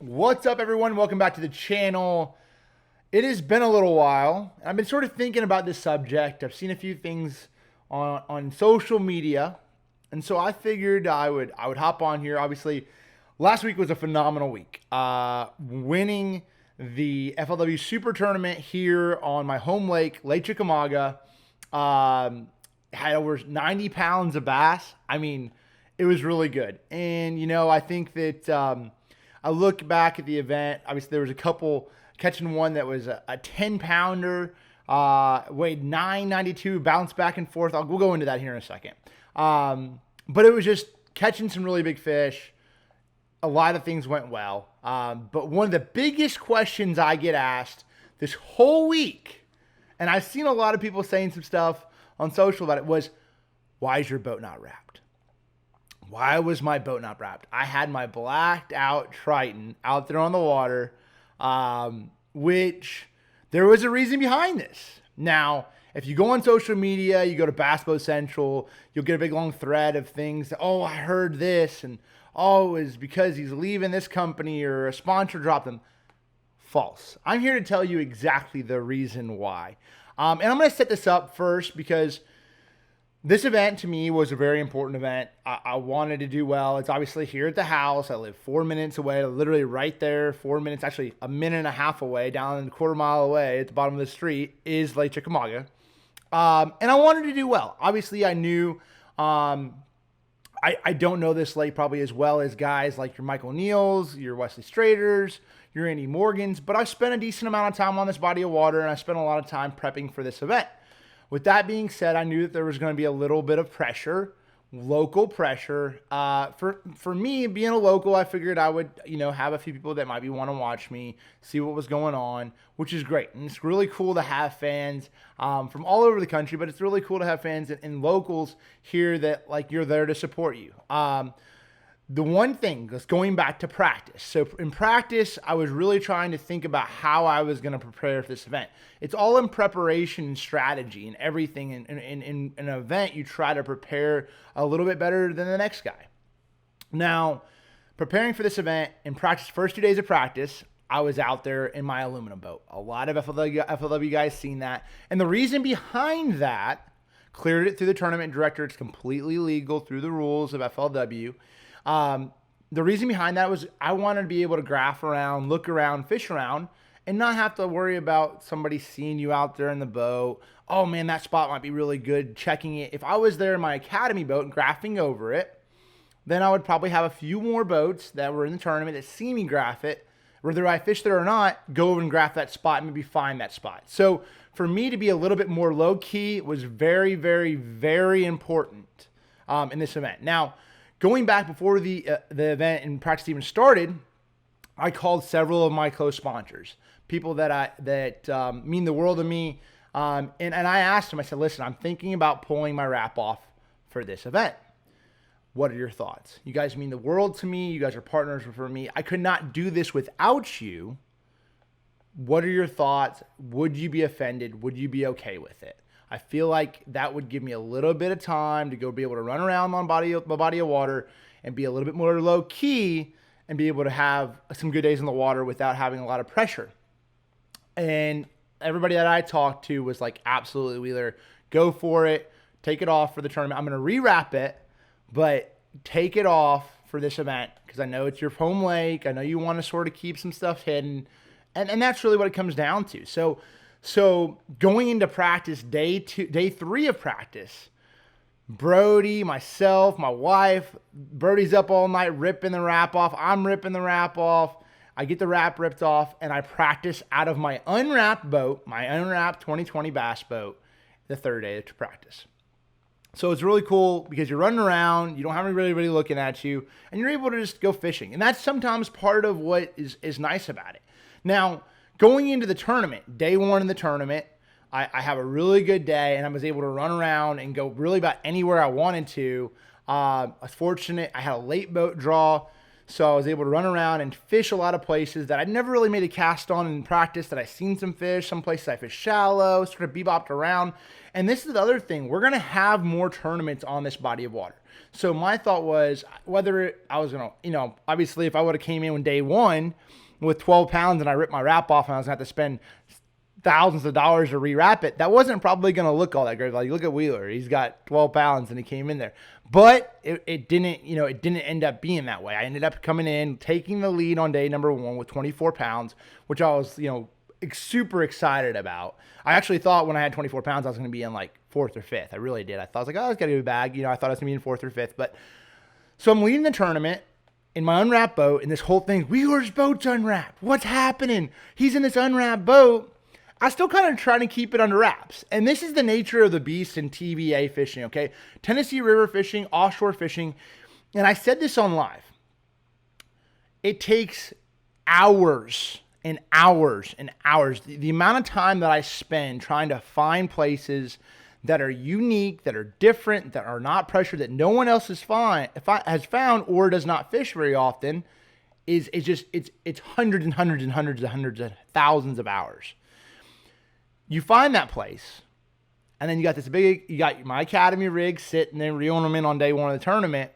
What's up, everyone? Welcome back to the channel. It has been a little while. I've been sort of thinking about this subject. I've seen a few things on social media, and so I figured I would hop on here. Obviously, last week was a phenomenal week. Winning the FLW Super Tournament here on my home lake, Lake Chickamauga. Had over 90 pounds of bass. I mean, it was really good. And, I think that I look back at the event. Obviously, there was a couple, catching one that was a 10-pounder, weighed 992, bounced back and forth. We'll go into that here in a second. But it was just catching some really big fish. A lot of things went well. But one of the biggest questions I get asked this whole week, and I've seen a lot of people saying some stuff on social about it, was, why is your boat not wrapped? Why was my boat not wrapped? I had my blacked out Triton out there on the water, which there was a reason behind this. Now, if you go on social media, you go to Bass Boat Central, you'll get a big long thread of things. Oh, I heard this, and oh, it was because he's leaving this company or a sponsor dropped him. False. I'm here to tell you exactly the reason why. And I'm going to set this up first because this event to me was a very important event. I wanted to do well. It's obviously here at the house. I live 4 minutes away, literally right there, 4 minutes, actually a minute and a half away, down a quarter mile away at the bottom of the street is Lake Chickamauga. And I wanted to do well. Obviously, I knew, I don't know this lake probably as well as guys like your Michael Neals, your Wesley Straters, your Andy Morgans, but I spent a decent amount of time on this body of water, and I spent a lot of time prepping for this event. With that being said, I knew that there was going to be a little bit of pressure, local pressure. For me, being a local, I figured I would, have a few people that might want to watch me, see what was going on, which is great. And it's really cool to have fans from all over the country, but it's really cool to have fans and locals here that, you're there to support you. The one thing is going back to practice. So in practice, I was really trying to think about how I was going to prepare for this event. It's all in preparation and strategy and everything. In an event, you try to prepare a little bit better than the next guy. Now, preparing for this event in practice, first 2 days of practice, I was out there in my aluminum boat. A lot of FLW guys seen that. And the reason behind that, cleared it through the tournament director. It's completely legal through the rules of FLW. The reason behind that was I wanted to be able to graph around, look around, fish around, and not have to worry about somebody seeing you out there in the boat. Oh man, that spot might be really good, checking it. If I was there in my academy boat and graphing over it, then I would probably have a few more boats that were in the tournament that see me graph it, whether I fish there or not, go over and graph that spot and maybe find that spot. So for me to be a little bit more low key was very, very, very important in this event. Now, going back before the event and practice even started, I called several of my close sponsors, people that mean the world to me, and I asked them. I said, "Listen, I'm thinking about pulling my wrap off for this event. What are your thoughts? You guys mean the world to me. You guys are partners for me. I could not do this without you. What are your thoughts? Would you be offended? Would you be okay with it?" I feel like that would give me a little bit of time to go be able to run around on my body of water and be a little bit more low key and be able to have some good days in the water without having a lot of pressure. And everybody that I talked to was like, absolutely, Wheeler, go for it. Take it off for the tournament. I'm going to rewrap it, but take it off for this event because I know it's your home lake. I know you want to sort of keep some stuff hidden. And that's really what it comes down to. So going into practice, day 3 of practice, Brody, myself, my wife, Brody's up all night ripping the wrap off. I'm ripping the wrap off. I get the wrap ripped off, and I practice out of my unwrapped boat, my unwrapped 2020 bass boat, the third day to practice. So it's really cool because you're running around, you don't have anybody looking at you, and you're able to just go fishing. And that's sometimes part of what is nice about it. Now, going into the tournament, day 1 in the tournament, I have a really good day, and I was able to run around and go really about anywhere I wanted to. I was fortunate. I had a late boat draw, so I was able to run around and fish a lot of places that I'd never really made a cast on in practice, that I've seen some fish. Some places I fished shallow, sort of bebopped around. And this is the other thing. We're going to have more tournaments on this body of water. So my thought was I was going to, obviously if I would have came in on day one with 12 pounds and I ripped my wrap off and I was going to have to spend thousands of dollars to rewrap it, that wasn't probably going to look all that great. Like, look at Wheeler. He's got 12 pounds and he came in there. But it didn't end up being that way. I ended up coming in, taking the lead on day number one with 24 pounds, which I was, super excited about. I actually thought when I had 24 pounds, I was going to be in like fourth or fifth. I really did. I thought, I was like, oh, it's got to be a bag. I thought I was going to be in fourth or fifth. But so I'm leading the tournament in my unwrapped boat, and this whole thing, Wheeler's boat's unwrapped. What's happening? He's in this unwrapped boat. I still kind of try to keep it under wraps. And this is the nature of the beast in TVA fishing, okay? Tennessee River fishing, offshore fishing. And I said this on live. It takes hours and hours and hours. The amount of time that I spend trying to find places that are unique, that are different, that are not pressured, that no one else has found or does not fish very often is just, it's hundreds and hundreds and hundreds and hundreds of thousands of hours. You find that place, and then you got my Academy rig sitting there, reeling them in on day one of the tournament,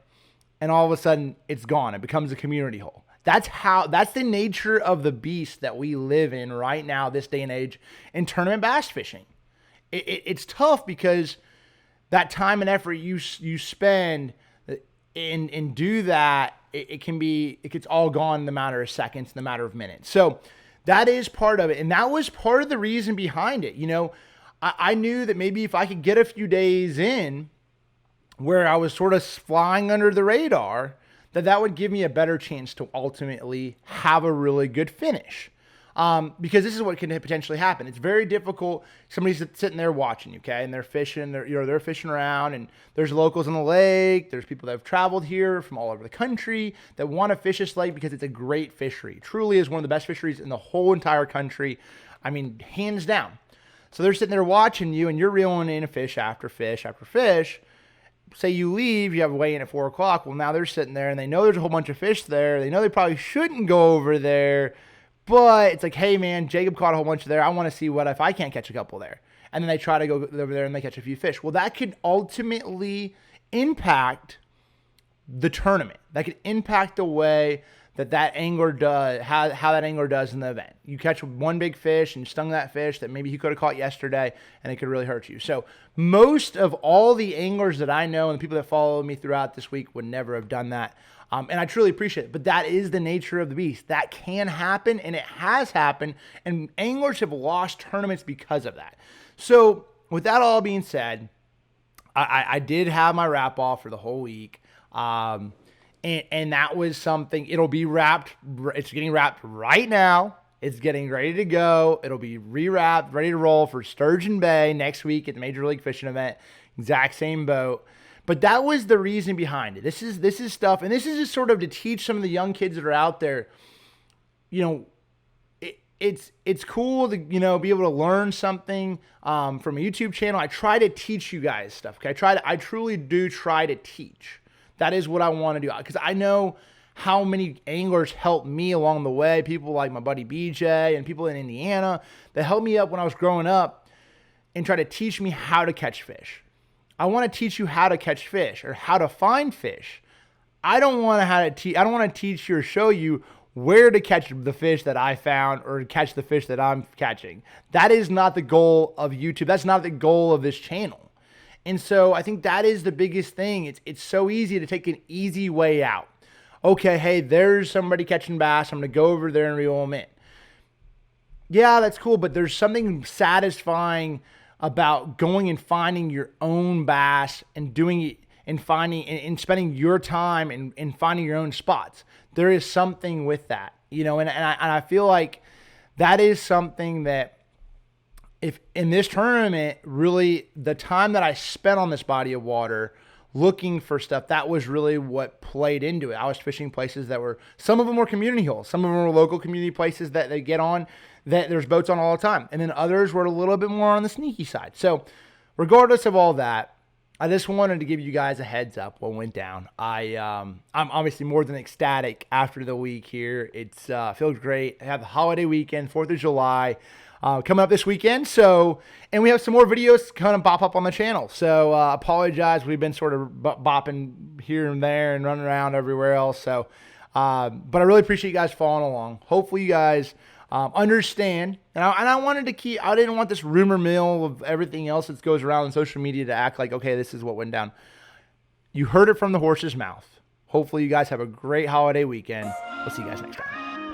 and all of a sudden it's gone. It becomes a community hole. That's the nature of the beast that we live in right now, this day and age, in tournament bass fishing. It's tough because that time and effort you spend and do that, it gets all gone in the matter of seconds, in the matter of minutes. So that is part of it. And that was part of the reason behind it. I knew that maybe if I could get a few days in where I was sort of flying under the radar, that would give me a better chance to ultimately have a really good finish. Because this is what can potentially happen. It's very difficult. Somebody's sitting there watching you, okay, and they're fishing. They're fishing around, and there's locals on the lake. There's people that have traveled here from all over the country that want to fish this lake because it's a great fishery. Truly is one of the best fisheries in the whole entire country. I mean, hands down. So they're sitting there watching you, and you're reeling in a fish after fish after fish. Say you leave, you have a weigh-in at 4 o'clock. Well, now they're sitting there, and they know there's a whole bunch of fish there. They know they probably shouldn't go over there. But it's like, hey, man, Jacob caught a whole bunch there. I want to see what if I can't catch a couple there. And then they try to go over there and they catch a few fish. Well, that could ultimately impact the tournament. That could impact the way that angler does, how that angler does in the event. You catch one big fish and stung that fish that maybe he could have caught yesterday, and it could really hurt you. So most of all the anglers that I know and the people that follow me throughout this week would never have done that. And I truly appreciate it. But that is the nature of the beast. That can happen, and it has happened, and anglers have lost tournaments because of that. So with that all being said, I did have my wrap off for the whole week. And that was something, it'll be wrapped. It's getting wrapped right now. It's getting ready to go. It'll be rewrapped, ready to roll for Sturgeon Bay next week at the Major League Fishing event. Exact same boat. But that was the reason behind it. This is stuff, and this is just sort of to teach some of the young kids that are out there, it's cool to, be able to learn something from a YouTube channel. I try to teach you guys stuff. Okay. I truly do try to teach. That is what I want to do, because I know how many anglers helped me along the way. People like my buddy BJ and people in Indiana that helped me up when I was growing up and try to teach me how to catch fish. I want to teach you how to catch fish or how to find fish. I don't want to teach you or show you where to catch the fish that I found or catch the fish that I'm catching. That is not the goal of YouTube. That's not the goal of this channel. And so I think that is the biggest thing. It's so easy to take an easy way out. Okay, hey, there's somebody catching bass. I'm going to go over there and reel them in. Yeah, that's cool, but there's something satisfying about going and finding your own bass and doing it and finding and spending your time and finding your own spots. There is something with that, and I feel like that is something that, if in this tournament, really the time that I spent on this body of water looking for stuff, that was really what played into it. I was fishing places that were, some of them were community holes. Some of them were local community places that they get on, that there's boats on all the time. And then others were a little bit more on the sneaky side. So regardless of all that, I just wanted to give you guys a heads up what went down. I'm obviously more than ecstatic after the week here. It's feels great. I have the holiday weekend, 4th of July, coming up this weekend. So, and we have some more videos kind of pop up on the channel. So apologize. We've been sort of bopping here and there and running around everywhere else. So, but I really appreciate you guys following along. Hopefully you guys understand. And I wanted to keep, I didn't want this rumor mill of everything else that goes around on social media to act like, okay, this is what went down. You heard it from the horse's mouth. Hopefully you guys have a great holiday weekend. We'll see you guys next time.